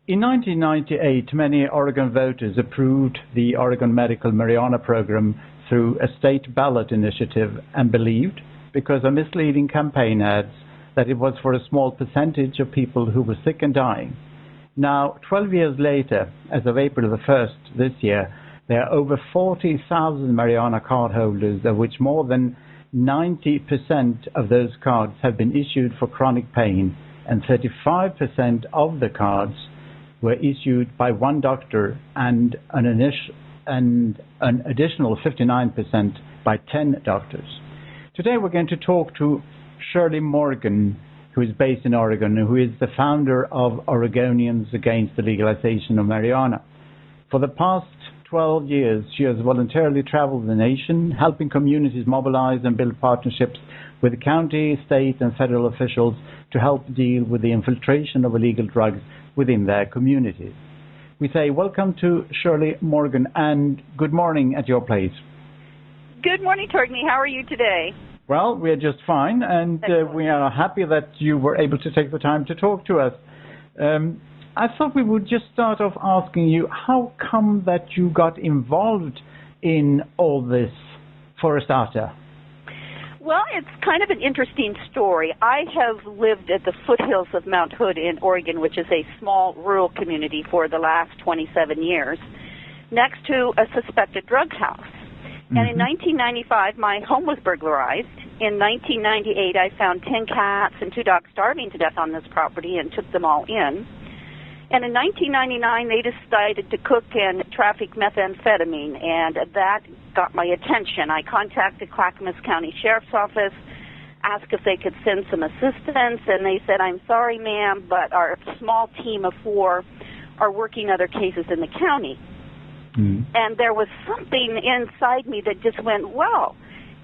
In 1998, many Oregon voters approved the Oregon Medical Marijuana Program through a state ballot initiative and believed, because of misleading campaign ads, that it was for a small percentage of people who were sick and dying. Now, 12 years later, as of April the 1st this year, there are over 40,000 marijuana card holders, of which more than 90% of those cards have been issued for chronic pain, and 35% of the cards were issued by one doctor and an additional 59% by 10 doctors. Today we're going to talk to Shirley Morgan, who is based in Oregon, who is the founder of Oregonians Against the Legalization of Marijuana. For the past 12 years, she has voluntarily traveled the nation, helping communities mobilize and build partnerships with county, state, and federal officials to help deal with the infiltration of illegal drugs within their communities. We say welcome to Shirley Morgan and good morning at your place. Good morning, Torgny. How are you today? Well, we are just fine, and we are happy that you were able to take the time to talk to us. I thought we would just start off asking you, how come that you got involved in all this for a starter? Well, it's kind of an interesting story. I have lived at the foothills of Mount Hood in Oregon, which is a small rural community, for the last 27 years, next to a suspected drug house. And in 1995, my home was burglarized. In 1998, I found 10 cats and 2 dogs starving to death on this property and took them all in. And in 1999, they decided to cook and traffic methamphetamine, and that got my attention. I contacted Clackamas County Sheriff's Office, asked if they could send some assistance, and they said, "I'm sorry, ma'am, but our small team of 4 are working other cases in the county." And there was something inside me that just went, well,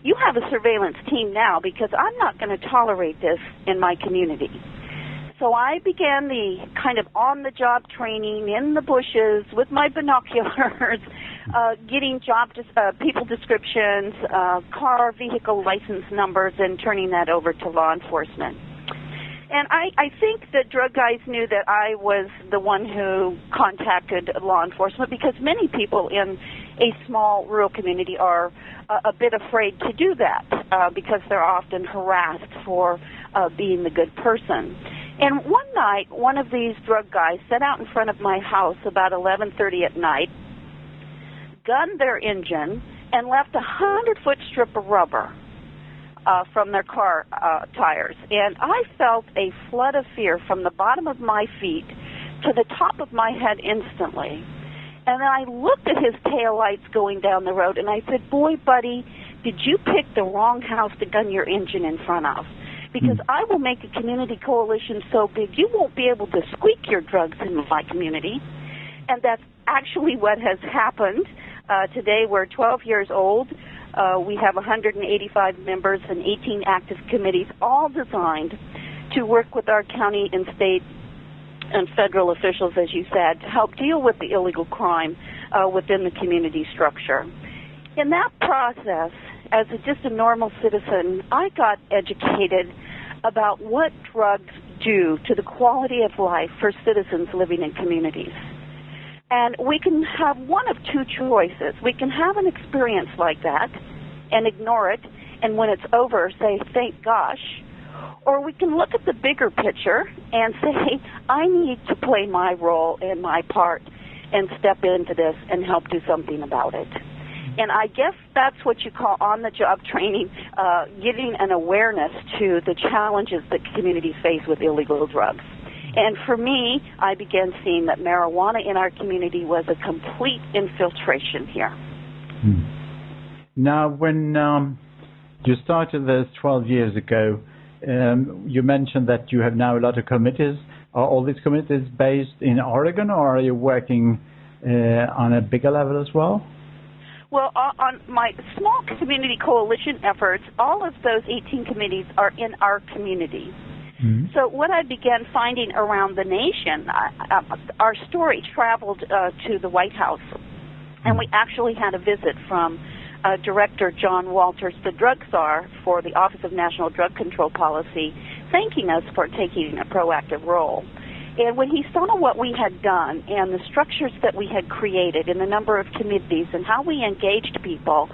you have a surveillance team now, because I'm not going to tolerate this in my community. So I began the kind of on-the-job training in the bushes with my binoculars, getting people descriptions, car, vehicle license numbers, and turning that over to law enforcement. And I think the drug guys knew that I was the one who contacted law enforcement, because many people in a small rural community are a bit afraid to do that because they're often harassed for being the good person. And one night, one of these drug guys sat out in front of my house about 11:30 at night, gunned their engine, and left a 100-foot strip of rubber from their car tires. And I felt a flood of fear from the bottom of my feet to the top of my head instantly. And then I looked at his taillights going down the road, and I said, "Boy, buddy, did you pick the wrong house to gun your engine in front of? Because I will make a community coalition so big you won't be able to squeak your drugs in my community." And that's actually what has happened. Today we're 12 years old. We have 185 members and 18 active committees, all designed to work with our county and state and federal officials, as you said, to help deal with the illegal crime within the community structure. In that process, as just a normal citizen, I got educated about what drugs do to the quality of life for citizens living in communities. And we can have one of 2 choices. We can have an experience like that and ignore it, and when it's over, say, "Thank gosh." Or we can look at the bigger picture and say, "I need to play my role and my part and step into this and help do something about it." And I guess that's what you call on-the-job training, giving an awareness to the challenges that communities face with illegal drugs. And for me, I began seeing that marijuana in our community was a complete infiltration here. Now, when you started this 12 years ago, you mentioned that you have now a lot of committees. Are all these committees based in Oregon, or are you working on a bigger level as well? Well, on my small community coalition efforts, all of those 18 committees are in our community. So what I began finding around the nation, our story traveled to the White House, and we actually had a visit from Director John Walters, the drug czar for the Office of National Drug Control Policy, thanking us for taking a proactive role. And when he saw what we had done and the structures that we had created and the number of committees and how we engaged people,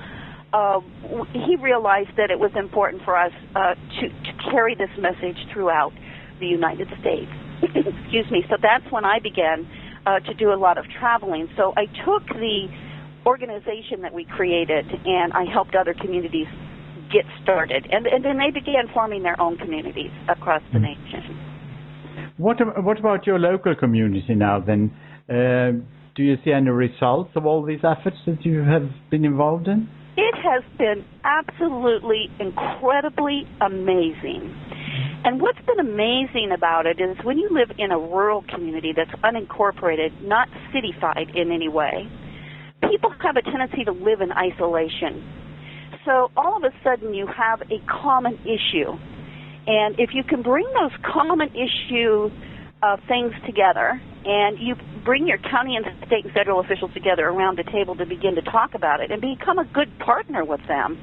he realized that it was important for us to carry this message throughout the United States. Excuse me. So that's when I began to do a lot of traveling. So I took the organization that we created and I helped other communities get started. And then they began forming their own communities across the nation. What about your local community now then? Do you see any results of all these efforts that you have been involved in? It has been absolutely incredibly amazing. And what's been amazing about it is when you live in a rural community that's unincorporated, not cityfied in any way, people have a tendency to live in isolation. So all of a sudden you have a common issue. And if you can bring those common issue things together, and you bring your county and state and federal officials together around the table to begin to talk about it and become a good partner with them,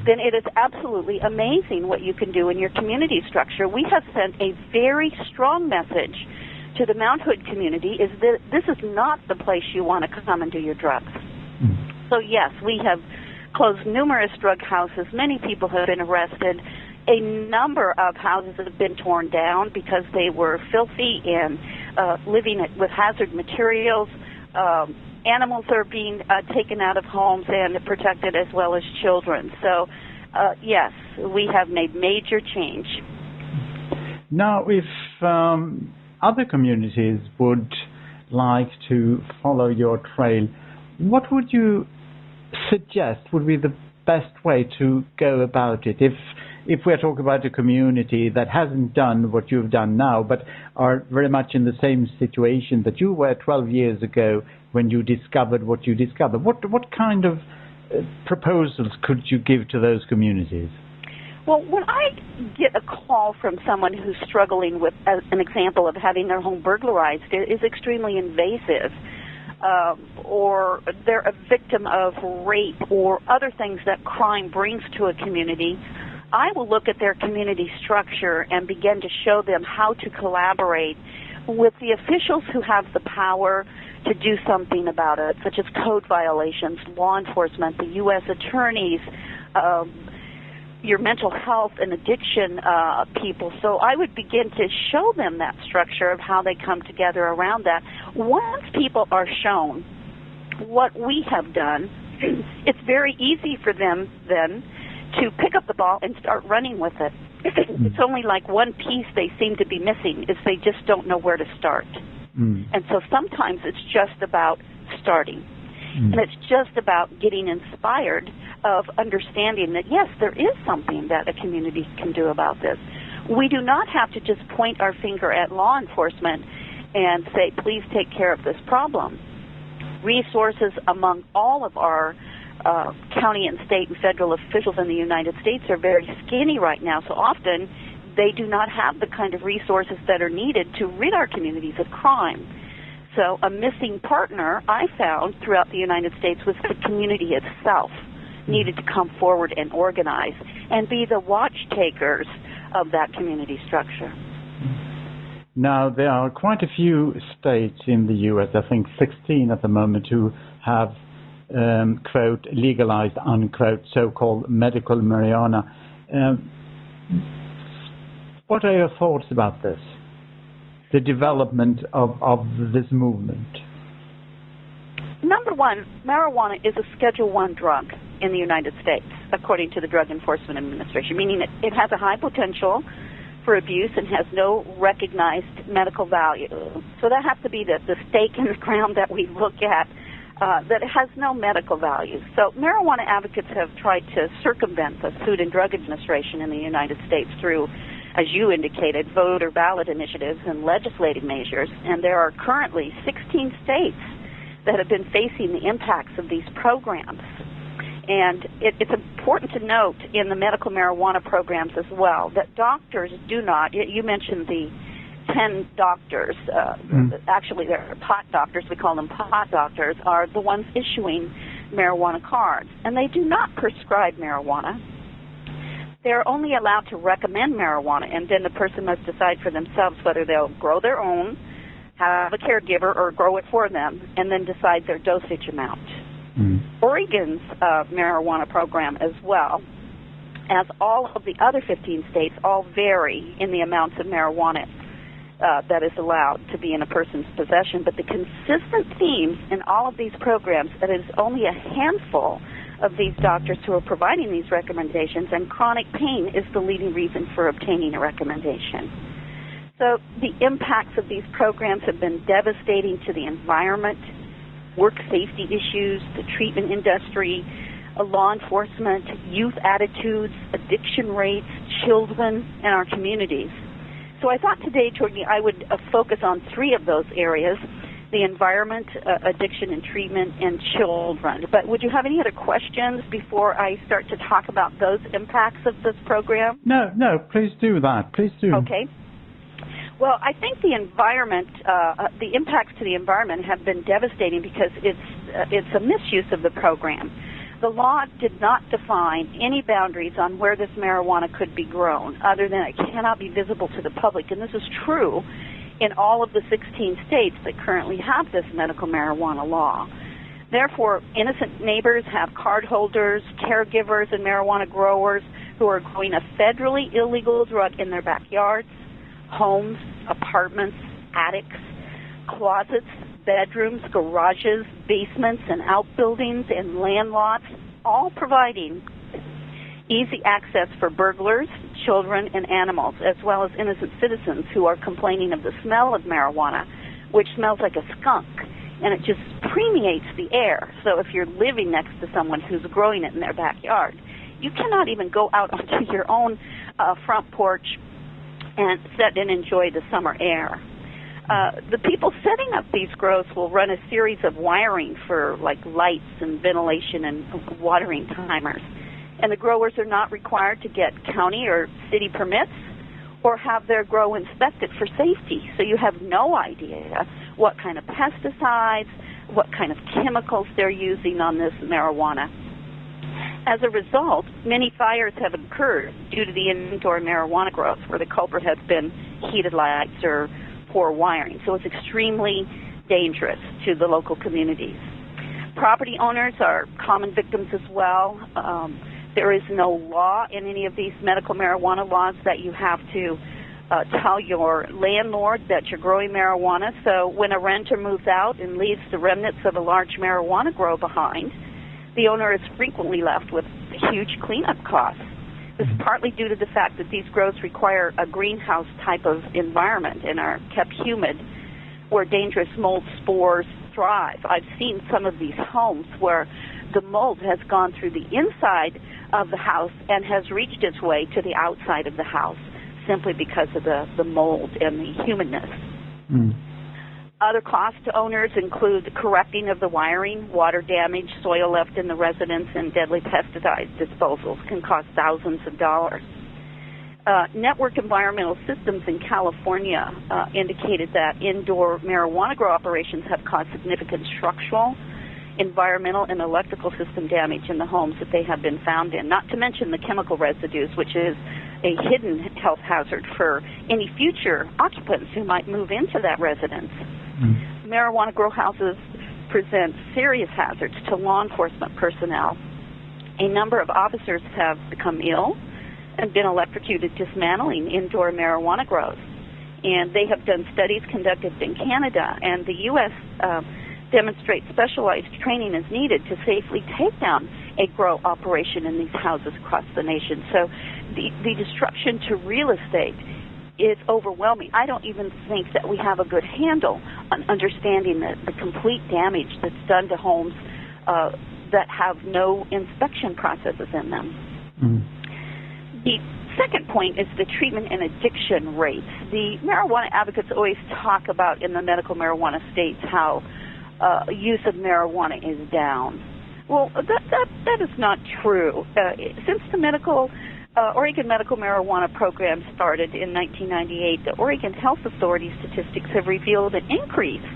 then it is absolutely amazing what you can do in your community structure. We have sent a very strong message to the Mount Hood community is that this is not the place you want to come and do your drugs. So yes, we have closed numerous drug houses. Many people have been arrested. A number of houses have been torn down because they were filthy and living with hazard materials. Animals are being taken out of homes and protected, as well as children. So, yes, we have made major change. Now, if other communities would like to follow your trail, what would you suggest would be the best way to go about it? If we're talking about a community that hasn't done what you've done now, but are very much in the same situation that you were 12 years ago when you discovered what you discovered, what kind of proposals could you give to those communities? Well, when I get a call from someone who's struggling with an example of having their home burglarized, it is extremely invasive, or they're a victim of rape or other things that crime brings to a community, I will look at their community structure and begin to show them how to collaborate with the officials who have the power to do something about it, such as code violations, law enforcement, the U.S. attorneys, your mental health and addiction people. So I would begin to show them that structure of how they come together around that. Once people are shown what we have done, it's very easy for them then to pick up the ball and start running with it. It's only like one piece they seem to be missing, is they just don't know where to start. And so sometimes it's just about starting. And it's just about getting inspired of understanding that, yes, there is something that a community can do about this. We do not have to just point our finger at law enforcement and say, please take care of this problem. Resources among all of our county and state and federal officials in the United States are very skinny right now, so often they do not have the kind of resources that are needed to rid our communities of crime. So a missing partner, I found, throughout the United States was the community itself needed to come forward and organize and be the watch takers of that community structure. Now, there are quite a few states in the U.S., I think 16 at the moment, who have quote, legalized, unquote, so-called medical marijuana. What are your thoughts about this, the development of this movement? Number one, marijuana is a Schedule I drug in the United States, according to the Drug Enforcement Administration, meaning it has a high potential for abuse and has no recognized medical value. So that has to be the stake in the ground that we look at, that it has no medical value. So marijuana advocates have tried to circumvent the Food and Drug Administration in the United States through, as you indicated, voter ballot initiatives and legislative measures. And there are currently 16 states that have been facing the impacts of these programs. And it's important to note in the medical marijuana programs as well that doctors do not, you mentioned the 10 doctors, actually they're pot doctors, we call them pot doctors, are the ones issuing marijuana cards. And they do not prescribe marijuana. They're only allowed to recommend marijuana, and then the person must decide for themselves whether they'll grow their own have a caregiver or grow it for them, and then decide their dosage amount. Oregon's marijuana program as well, as all of the other 15 states, all vary in the amounts of marijuana that is allowed to be in a person's possession. But the consistent themes in all of these programs, that it is only a handful of these doctors who are providing these recommendations, and chronic pain is the leading reason for obtaining a recommendation. So the impacts of these programs have been devastating to the environment, work safety issues, the treatment industry, law enforcement, youth attitudes, addiction rates, children, and our communities. So I thought today, Torgny, I would focus on three of those areas: the environment, addiction and treatment, and children. But would you have any other questions before I start to talk about those impacts of this program? No, please do that. Please do. Okay. Well, I think the environment, the impacts to the environment have been devastating because it's a misuse of the program. The law did not define any boundaries on where this marijuana could be grown, other than it cannot be visible to the public. And this is true in all of the 16 states that currently have this medical marijuana law. Therefore, innocent neighbors have card holders, caregivers, and marijuana growers who are growing a federally illegal drug in their backyards, homes, apartments, attics, closets, bedrooms, garages, basements, and outbuildings, and land lots, all providing easy access for burglars, children, and animals, as well as innocent citizens who are complaining of the smell of marijuana, which smells like a skunk, and it just permeates the air. So if you're living next to someone who's growing it in their backyard, you cannot even go out onto your own front porch and sit and enjoy the summer air. The people setting up these grows will run a series of wiring for like lights and ventilation and watering timers. And the growers are not required to get county or city permits or have their grow inspected for safety. So you have no idea what kind of pesticides, what kind of chemicals they're using on this marijuana. As a result, many fires have occurred due to the indoor marijuana growth, where the culprit has been heated lights or poor wiring. So it's extremely dangerous to the local communities. Property owners are common victims as well. There is no law in any of these medical marijuana laws that you have to tell your landlord that you're growing marijuana. So when a renter moves out and leaves the remnants of a large marijuana grow behind, the owner is frequently left with huge cleanup costs. This is partly due to the fact that these grows require a greenhouse type of environment and are kept humid, where dangerous mold spores thrive. I've seen some of these homes where the mold has gone through the inside of the house and has reached its way to the outside of the house simply because of the mold and the humidness. Other costs to owners include the correcting of the wiring, water damage, soil left in the residence, and deadly pesticide disposals can cost thousands of dollars. Network Environmental Systems in California indicated that indoor marijuana grow operations have caused significant structural, environmental, and electrical system damage in the homes that they have been found in, not to mention the chemical residues, which is a hidden health hazard for any future occupants who might move into that residence. Marijuana grow houses present serious hazards to law enforcement personnel. A number of officers have become ill and been electrocuted dismantling indoor marijuana grows. And they have done studies conducted in Canada, and the U.S. Demonstrates specialized training is needed to safely take down a grow operation in these houses across the nation. So the destruction to real estate is overwhelming. I don't even think that we have a good handle on understanding the complete damage that's done to homes that have no inspection processes in them. The second point is the treatment and addiction rates. The marijuana advocates always talk about in the medical marijuana states how use of marijuana is down. Well, that is not true. Since the Oregon medical marijuana program started in 1998, the Oregon Health Authority statistics have revealed an increase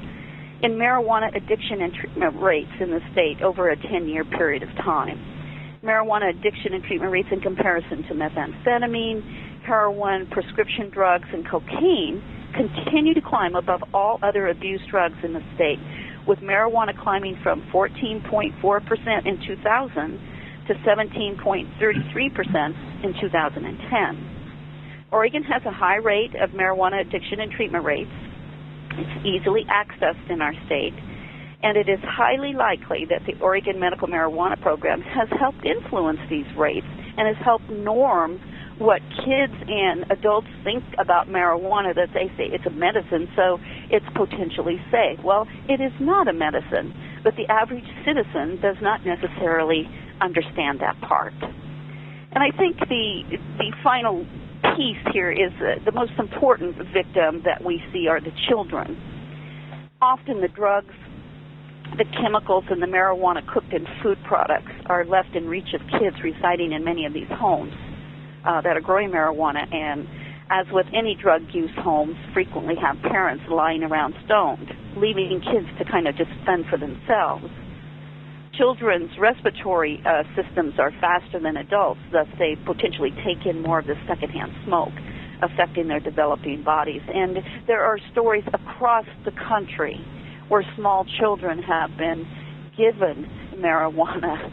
in marijuana addiction and treatment rates in the state over a 10-year period of time. Marijuana addiction and treatment rates in comparison to methamphetamine, heroin, prescription drugs, and cocaine continue to climb above all other abuse drugs in the state, with marijuana climbing from 14.4% in 2000 to 17.33% in 2010. Oregon has a high rate of marijuana addiction and treatment rates. It's easily accessed in our state, and it is highly likely that the Oregon Medical Marijuana Program has helped influence these rates and has helped norm what kids and adults think about marijuana, that they say it's a medicine, so it's potentially safe. Well, it is not a medicine, but the average citizen does not necessarily understand that part. And I think the final piece here is the most important victim that we see are the children. Often the drugs, the chemicals, and the marijuana cooked in food products are left in reach of kids residing in many of these homes that are growing marijuana, and as with any drug use, homes frequently have parents lying around stoned, leaving kids to kind of just fend for themselves. Children's respiratory systems are faster than adults, thus they potentially take in more of the secondhand smoke, affecting their developing bodies. And there are stories across the country where small children have been given marijuana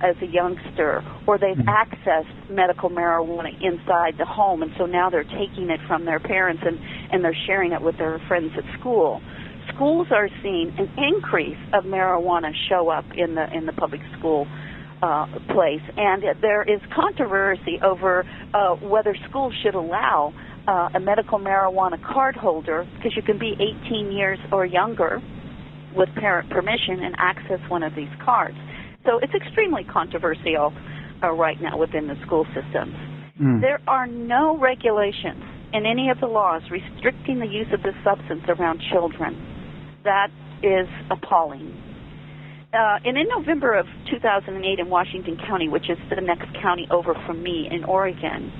as a youngster, or they've accessed medical marijuana inside the home, and so now they're taking it from their parents and they're sharing it with their friends at school. Schools are seeing an increase of marijuana show up in the public school place, and there is controversy over whether schools should allow a medical marijuana card holder, because you can be 18 years or younger with parent permission and access one of these cards. So it's extremely controversial right now within the school systems. There are no regulations in any of the laws restricting the use of this substance around children. That is appalling. And in November of 2008 in Washington County, which is the next county over from me in Oregon,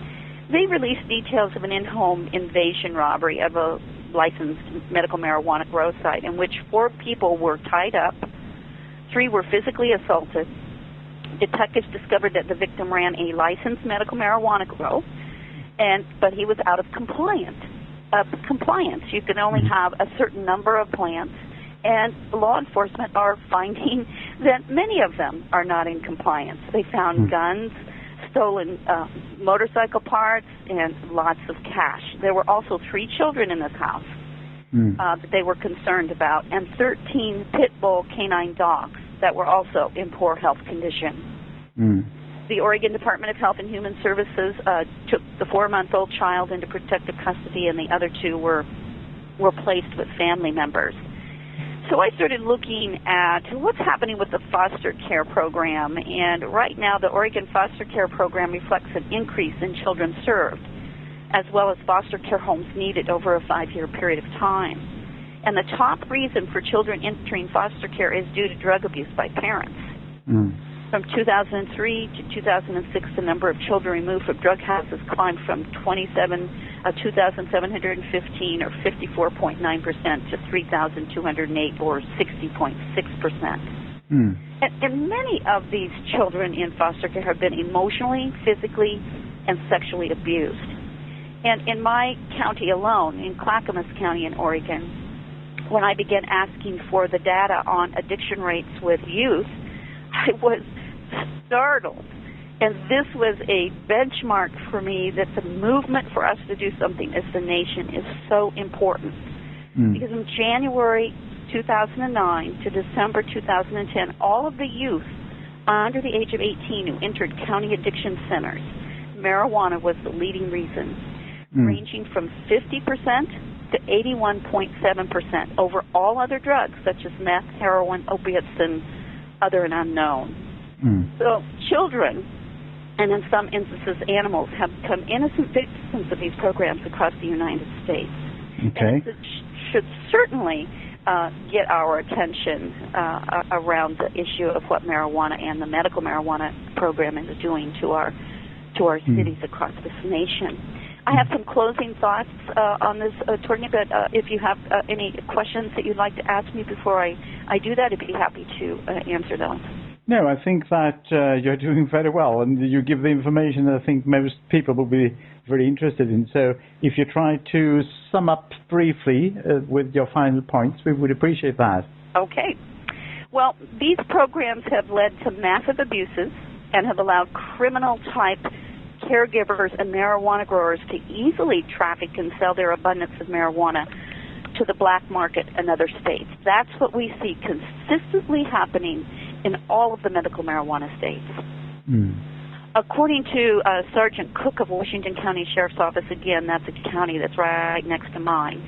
they released details of an in-home invasion robbery of a licensed medical marijuana grow site in which 4 people were tied up, 3 were physically assaulted. Detectives discovered that the victim ran a licensed medical marijuana grow, but he was out of compliance. You can only have a certain number of plants, and law enforcement are finding that many of them are not in compliance. They found guns, stolen motorcycle parts, and lots of cash. There were also 3 children in this house that they were concerned about, and 13 pit bull canine dogs that were also in poor health condition. The Oregon Department of Health and Human Services took the 4-month-old child into protective custody, and the other 2 were placed with family members. So I started looking at what's happening with the foster care program, and right now the Oregon foster care program reflects an increase in children served, as well as foster care homes needed over a 5-year period of time. And the top reason for children entering foster care is due to drug abuse by parents. From 2003 to 2006, the number of children removed from drug houses climbed from 2,715, or 54.9%, to 3,208, or 60.6%. And many of these children in foster care have been emotionally, physically, and sexually abused. And in my county alone, in Clackamas County in Oregon, when I began asking for the data on addiction rates with youth, I was startled. And this was a benchmark for me that the movement for us to do something as the nation is so important. Because in January 2009 to December 2010, all of the youth under the age of 18 who entered county addiction centers, marijuana was the leading reason, ranging from 50% to 81.7% over all other drugs such as meth, heroin, opiates, and other and unknown. So children, and in some instances animals, have become innocent victims of these programs across the United States. And it should certainly get our attention around the issue of what marijuana and the medical marijuana program is doing to our cities across this nation. I have some closing thoughts on this, Torgny, but if you have any questions that you'd like to ask me before I do that, I'd be happy to answer those. No, I think that you're doing very well, and you give the information that I think most people will be very interested in. So if you try to sum up briefly with your final points, we would appreciate that. Okay. Well, these programs have led to massive abuses and have allowed criminal-type caregivers and marijuana growers to easily traffic and sell their abundance of marijuana to the black market and other states. That's what we see consistently happening in all of the medical marijuana states. According to Sergeant Cook of Washington County Sheriff's Office, again, that's a county that's right next to mine,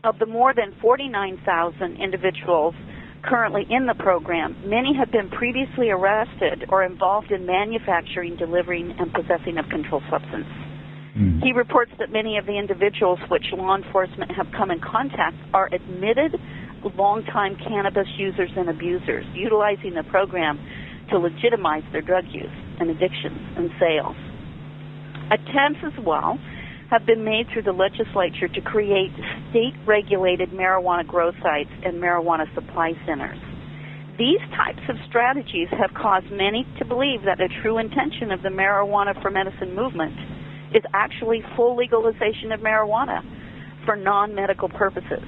of the more than 49,000 individuals currently in the program, many have been previously arrested or involved in manufacturing, delivering, and possessing of controlled substance. He reports that many of the individuals which law enforcement have come in contact are admitted long-time cannabis users and abusers, utilizing the program to legitimize their drug use and addictions and sales. Attempts as well have been made through the legislature to create state-regulated marijuana grow sites and marijuana supply centers. These types of strategies have caused many to believe that the true intention of the marijuana for medicine movement is actually full legalization of marijuana for non-medical purposes.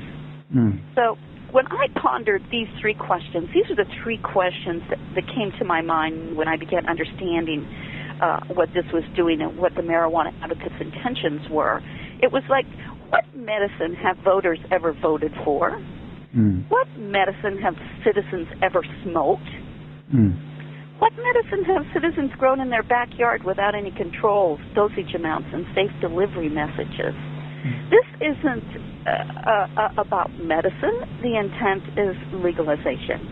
So when I pondered these three questions, these are the three questions that came to my mind when I began understanding what this was doing and what the marijuana advocates' intentions were. It was like, what medicine have voters ever voted for? What medicine have citizens ever smoked? What medicine have citizens grown in their backyard without any controls, dosage amounts, and safe delivery messages? This isn't about medicine. The intent is legalization.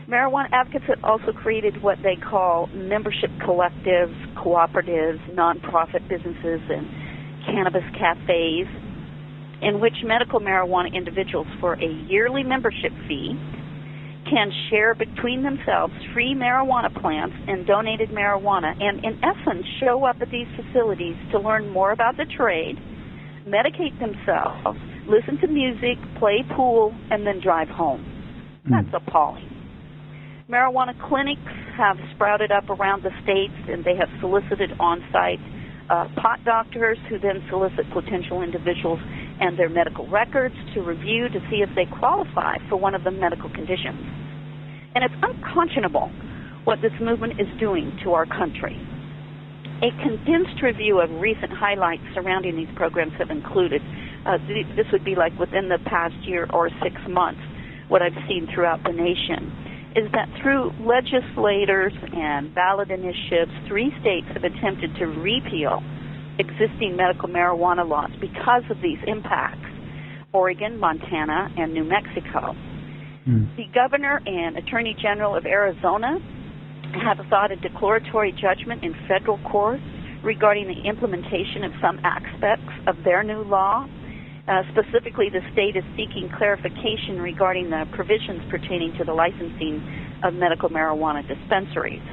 Marijuana advocates have also created what they call membership collectives, cooperatives, nonprofit businesses, and cannabis cafes, in which medical marijuana individuals, for a yearly membership fee, can share between themselves free marijuana plants and donated marijuana, and in essence show up at these facilities to learn more about the trade, medicate themselves, listen to music, play pool, and then drive home. That's appalling. Marijuana clinics have sprouted up around the states, and they have solicited on-site pot doctors who then solicit potential individuals and their medical records to review to see if they qualify for one of the medical conditions. And it's unconscionable what this movement is doing to our country. A condensed review of recent highlights surrounding these programs have included, this would be like within the past year or 6 months, what I've seen throughout the nation, is that through legislators and ballot initiatives, 3 states have attempted to repeal existing medical marijuana laws because of these impacts: Oregon, Montana, and New Mexico. The governor and attorney general of Arizona have sought a declaratory judgment in federal court regarding the implementation of some aspects of their new law. Specifically, the state is seeking clarification regarding the provisions pertaining to the licensing of medical marijuana dispensaries.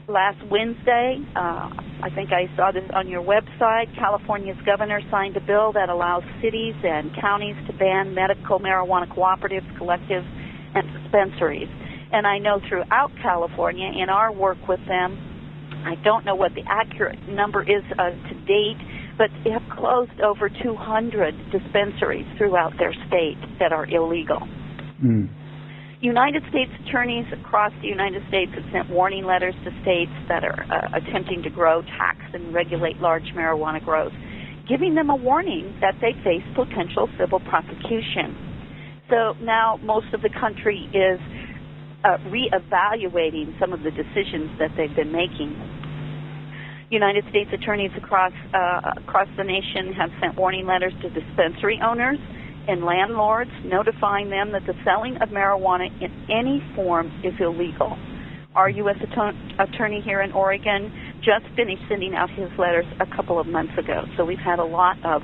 Last Wednesday, I think I saw this on your website, California's governor signed a bill that allows cities and counties to ban medical marijuana cooperatives, collectives, and dispensaries. And I know throughout California, in our work with them, I don't know what the accurate number is to date, but they have closed over 200 dispensaries throughout their state that are illegal. United States attorneys across the United States have sent warning letters to states that are attempting to grow, tax, and regulate large marijuana growth, giving them a warning that they face potential civil prosecution. So now most of the country is reevaluating some of the decisions that they've been making. United States attorneys across the nation have sent warning letters to dispensary owners and landlords, notifying them that the selling of marijuana in any form is illegal. Our U.S. attorney here in Oregon just finished sending out his letters a couple of months ago, so we've had a lot of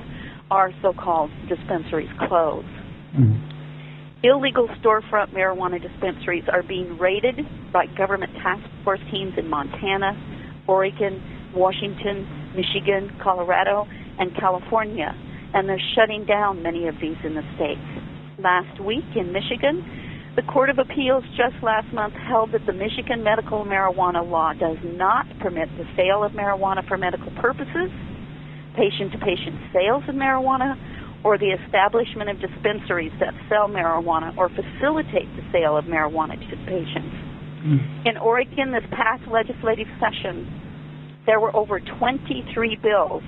our so-called dispensaries close. Illegal storefront marijuana dispensaries are being raided by government task force teams in Montana, Oregon, Washington, Michigan, Colorado, and California, and they're shutting down many of these in the states. Last week in Michigan, The Court of Appeals just last month held that the Michigan medical marijuana law does not permit the sale of marijuana for medical purposes, patient-to-patient sales of marijuana, or the establishment of dispensaries that sell marijuana or facilitate the sale of marijuana to patients. In Oregon, this past legislative session, there were over 23 bills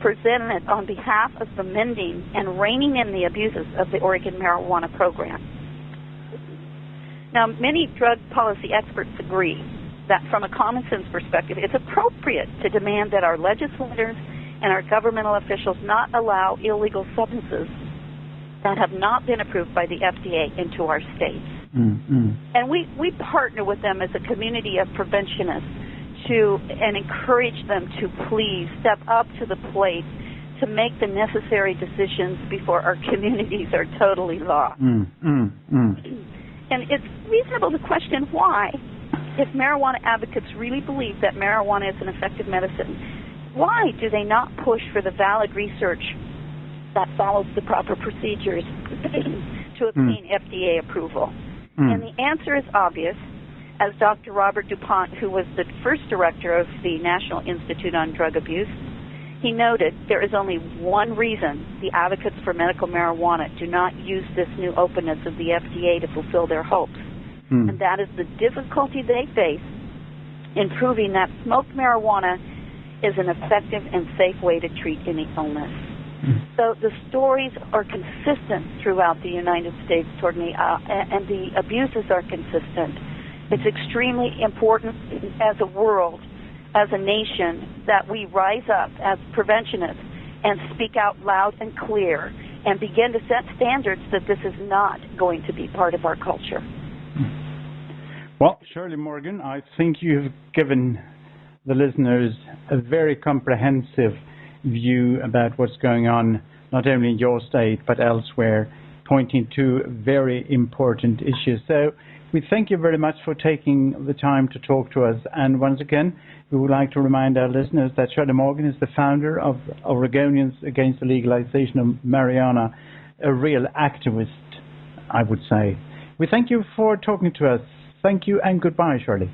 presented on behalf of amending and reining in the abuses of the Oregon marijuana program. Now, many drug policy experts agree that from a common sense perspective, it's appropriate to demand that our legislators and our governmental officials not allow illegal substances that have not been approved by the FDA into our states. And we partner with them as a community of preventionists and encourage them to please step up to the plate to make the necessary decisions before our communities are totally lost. And it's reasonable to question why, if marijuana advocates really believe that marijuana is an effective medicine, why do they not push for the valid research that follows the proper procedures to obtain FDA approval? And the answer is obvious. As Dr. Robert DuPont, who was the first director of the National Institute on Drug Abuse, he noted there is only one reason the advocates for medical marijuana do not use this new openness of the FDA to fulfill their hopes, and that is the difficulty they face in proving that smoked marijuana is an effective and safe way to treat any illness. So the stories are consistent throughout the United States toward me, and the abuses are consistent. It's extremely important as a world, as a nation, that we rise up as preventionists and speak out loud and clear and begin to set standards that this is not going to be part of our culture. Well, Shirley Morgan, I think you've given the listeners a very comprehensive view about what's going on, not only in your state, but elsewhere, pointing to very important issues. So we thank you very much for taking the time to talk to us. And once again, we would like to remind our listeners that Shirley Morgan is the founder of Oregonians Against the Legalization of Marijuana, a real activist, I would say. We thank you for talking to us. Thank you and goodbye, Shirley.